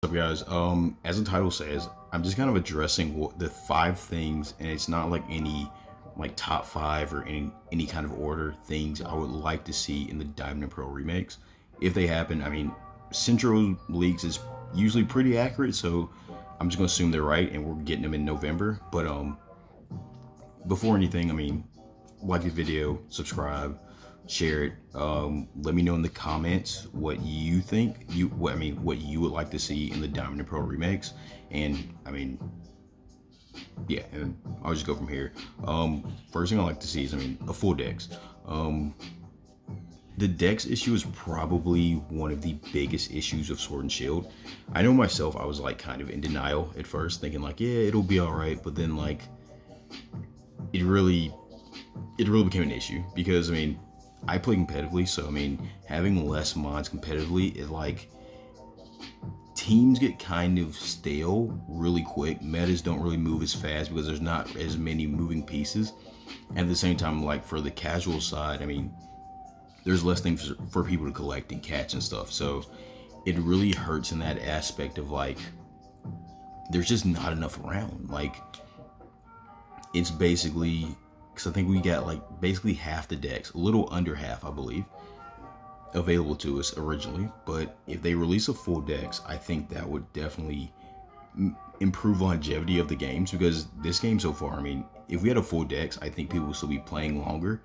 What's up, guys? As the title says, I'm just kind of addressing the 5 things, and it's not like any like top 5 or any kind of order things I would like to see in the Diamond and Pearl remakes. If they happen, I mean, Central leaks is usually pretty accurate, so I'm just gonna assume they're right, and we're getting them in November. But before anything, I mean, like the video, subscribe, share it. Let me know in the comments what you think, what you would like to see in the Diamond and Pearl remakes. And I mean, yeah, and I'll just go from here. First thing I like to see is, I mean, a full dex. The dex issue is probably one of the biggest issues of Sword and Shield. I know myself, I was like kind of in denial at first, thinking like, yeah, it'll be all right, but then like it really became an issue, because I mean, I play competitively, so I mean, having less mods competitively, it like, teams get kind of stale really quick. Metas don't really move as fast because there's not as many moving pieces. And at the same time, like for the casual side, I mean, there's less things for people to collect and catch and stuff. So it really hurts in that aspect of like, there's just not enough around. Like, it's basically, because I think we got like basically half the decks, a little under half, I believe, available to us originally. But if they release a full dex, I think that would definitely improve longevity of the games, because this game so far, I mean, if we had a full dex, I think people would still be playing longer.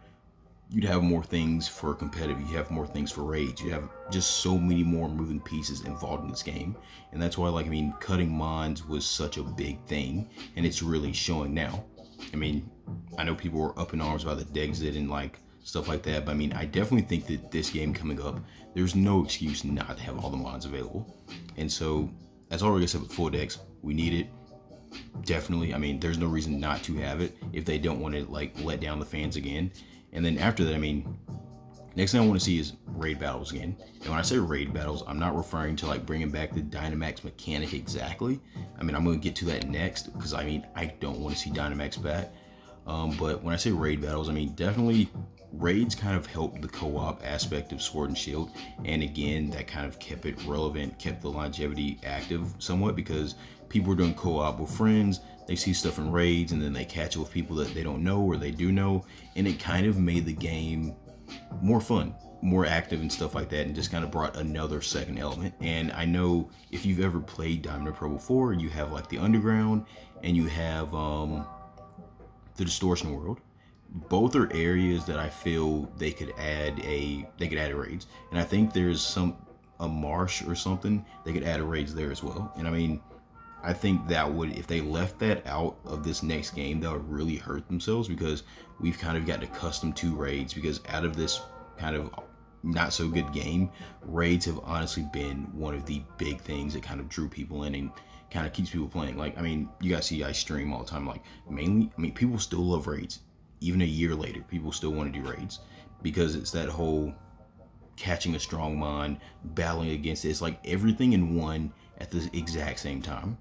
You'd have more things for competitive, you have more things for raids, you have just so many more moving pieces involved in this game. And that's why, like, I mean, cutting mods was such a big thing, and it's really showing now. I mean, I know people were up in arms about the Dexit and like stuff like that, but I mean, I definitely think that this game coming up, there's no excuse not to have all the mods available. And so that's all we're gonna say with full dex. We need it, definitely. I mean, there's no reason not to have it if they don't want to like let down the fans again. And then after that, I mean, next thing I want to see is raid battles again. And when I say raid battles, I'm not referring to like bringing back the Dynamax mechanic exactly. I mean, I'm going to get to that next, because I mean, I don't want to see Dynamax back. But when I say raid battles, I mean, definitely raids kind of helped the co-op aspect of Sword and Shield. And again, that kind of kept it relevant, kept the longevity active somewhat, because people were doing co-op with friends. They see stuff in raids, and then they catch it with people that they don't know or they do know. And it kind of made the game more fun, more active and stuff like that, and just kind of brought another second element. And I know if you've ever played Diamond and Pearl before, you have like the underground and you have the distortion world. Both are areas that I feel they could add raids. And I think there's a marsh or something, they could add a raids there as well. And I mean, I think that would, if they left that out of this next game, that would really hurt themselves, because we've kind of gotten accustomed to raids, because out of this kind of not so good game, raids have honestly been one of the big things that kind of drew people in and kind of keeps people playing. Like, I mean, you guys see I stream all the time, like mainly, I mean, people still love raids. Even a year later, people still want to do raids, because it's that whole catching a strong mon, battling against it. It's like everything in one at the exact same time.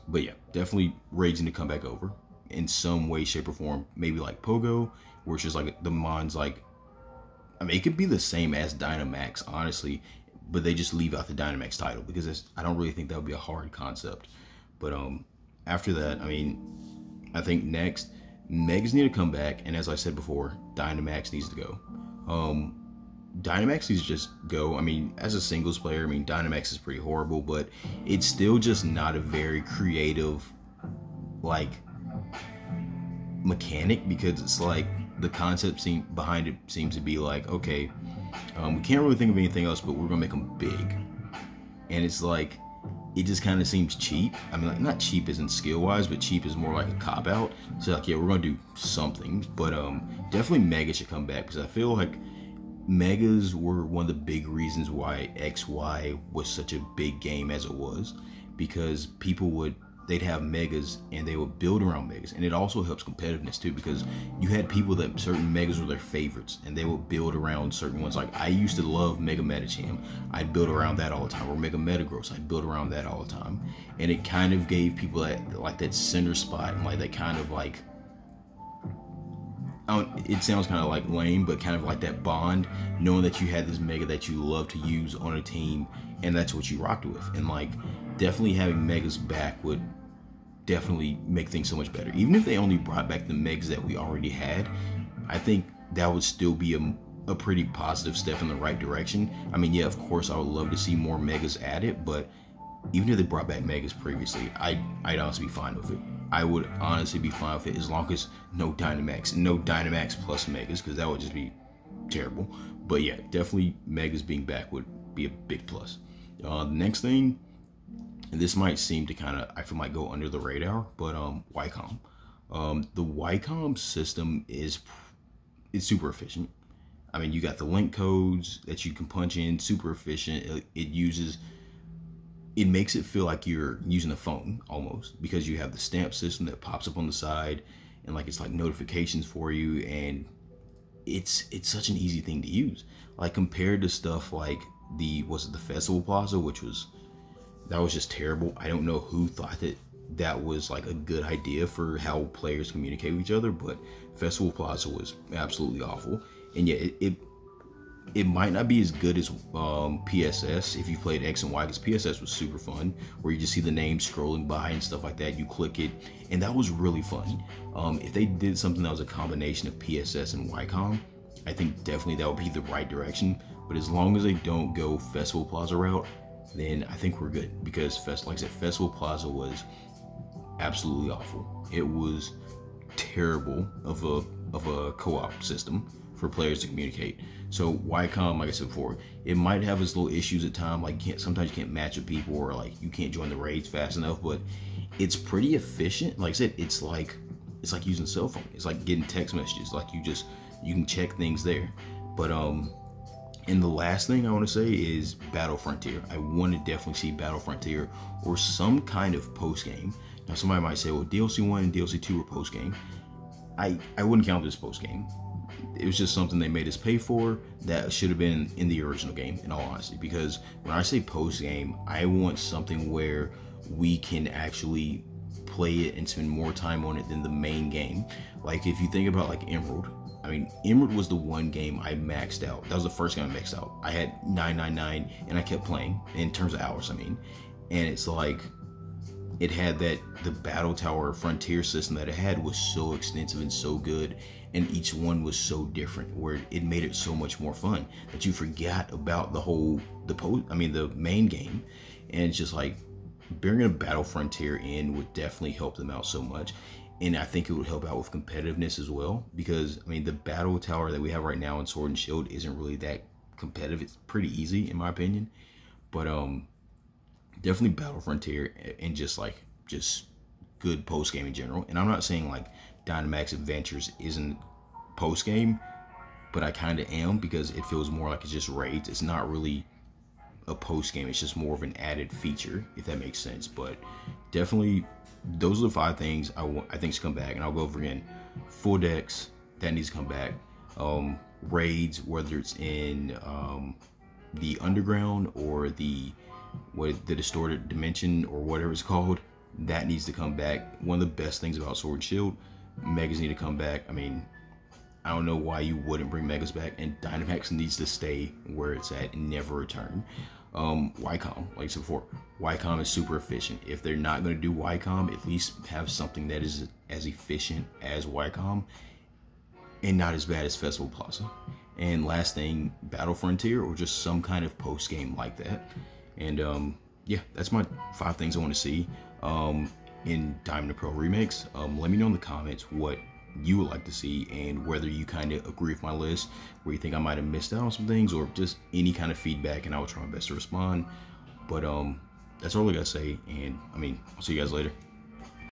But yeah, definitely raids need to come back over in some way, shape, or form. Maybe like Pogo, where it's just like the mons, like, I mean, it could be the same as Dynamax, honestly, but they just leave out the Dynamax title, because I don't really think that would be a hard concept. But after that, I mean, I think next, Megas need to come back, and as I said before, Dynamax needs to go. Dynamax needs to just go. I mean, as a singles player, I mean, Dynamax is pretty horrible, but it's still just not a very creative, like, mechanic, because it's like the concept behind it seems to be like, okay, we can't really think of anything else, but we're gonna make them big. And it's like, it just kind of seems cheap. I mean, like, not cheap as in skill wise, but cheap is more like a cop out. So like, yeah, we're gonna do something, but definitely Mega should come back, because I feel like Megas were one of the big reasons why XY was such a big game as it was, because they'd have Megas and they would build around Megas. And it also helps competitiveness too, because you had people that certain Megas were their favorites and they would build around certain ones. Like, I used to love Mega Medicham. I'd build around that all the time. Or Mega Metagross, I'd build around that all the time. And it kind of gave people that, like, that center spot, and like that kind of like it sounds kind of like lame, but kind of like that bond, knowing that you had this mega that you love to use on a team, and that's what you rocked with. And like, definitely having megas back would definitely make things so much better. Even if they only brought back the megas that we already had, I think that would still be a pretty positive step in the right direction. I mean, yeah, of course, I would love to see more megas added, but even if they brought back megas previously, I'd honestly be fine with it. I would honestly be fine with it as long as no Dynamax plus megas, because that would just be terrible. But yeah, definitely megas being back would be a big plus. The next thing, and this might seem to kind of, I feel might go under the radar, but YCOM. The YCOM system is super efficient. I mean, you got the link codes that you can punch in, super efficient. It makes it feel like you're using a phone almost, because you have the stamp system that pops up on the side, and like it's like notifications for you, and it's such an easy thing to use. Like compared to stuff like the Festival Plaza, that was just terrible. I don't know who thought that was like a good idea for how players communicate with each other, but Festival Plaza was absolutely awful. And yeah, it might not be as good as PSS if you played X and Y, because PSS was super fun, where you just see the names scrolling by and stuff like that. You click it, and that was really fun. If they did something that was a combination of PSS and YCOM, I think definitely that would be the right direction. But as long as they don't go Festival Plaza route, then I think we're good, because like I said, Festival Plaza was absolutely awful. It was terrible of a co-op system for players to communicate. So YCOM, like I said before, it might have its little issues at times, like sometimes you can't match with people, or like you can't join the raids fast enough, but it's pretty efficient. Like I said, it's like using a cell phone. It's like getting text messages. Like you can check things there. But and the last thing I want to say is Battle Frontier. I want to definitely see Battle Frontier or some kind of post game. Now somebody might say, well, DLC 1 and DLC 2 were post game. I wouldn't count this post game. It was just something they made us pay for that should have been in the original game, in all honesty. Because when I say post game, I want something where we can actually play it and spend more time on it than the main game. Like if you think about like Emerald, I mean, Emerald was the one game I maxed out. That was the first game I maxed out. I had 999 and I kept playing, in terms of hours, I mean. And it's like, it had the Battle Tower Frontier system that it had was so extensive and so good, and each one was so different, where it made it so much more fun that you forgot about the main game. And it's just like, bringing a Battle Frontier in would definitely help them out so much. And I think it would help out with competitiveness as well, because I mean, the Battle Tower that we have right now in Sword and Shield isn't really that competitive. It's pretty easy in my opinion, but definitely Battle Frontier, and just good post game in general. And I'm not saying like Dynamax Adventures isn't post game, but I kind of am, because it feels more like it's just raids. It's not really a post game. It's just more of an added feature, if that makes sense. But definitely, those are the 5 things I think should come back. And I'll go over again: full decks, that needs to come back. Raids, whether it's in the underground or the distorted dimension or whatever it's called, that needs to come back. One of the best things about Sword and Shield, megas need to come back. I mean, I don't know why you wouldn't bring megas back, and Dynamax needs to stay where it's at and never return. YCOM, like I said before, YCOM is super efficient. If they're not going to do YCOM, at least have something that is as efficient as YCOM and not as bad as Festival Plaza. And last thing, Battle Frontier, or just some kind of post game like that. And yeah, that's my 5 things I want to see in Diamond and Pearl Remakes. Let me know in the comments what you would like to see, and whether you kind of agree with my list, where you think I might have missed out on some things, or just any kind of feedback, and I will try my best to respond. But that's all I gotta say, and I mean, I'll see you guys later.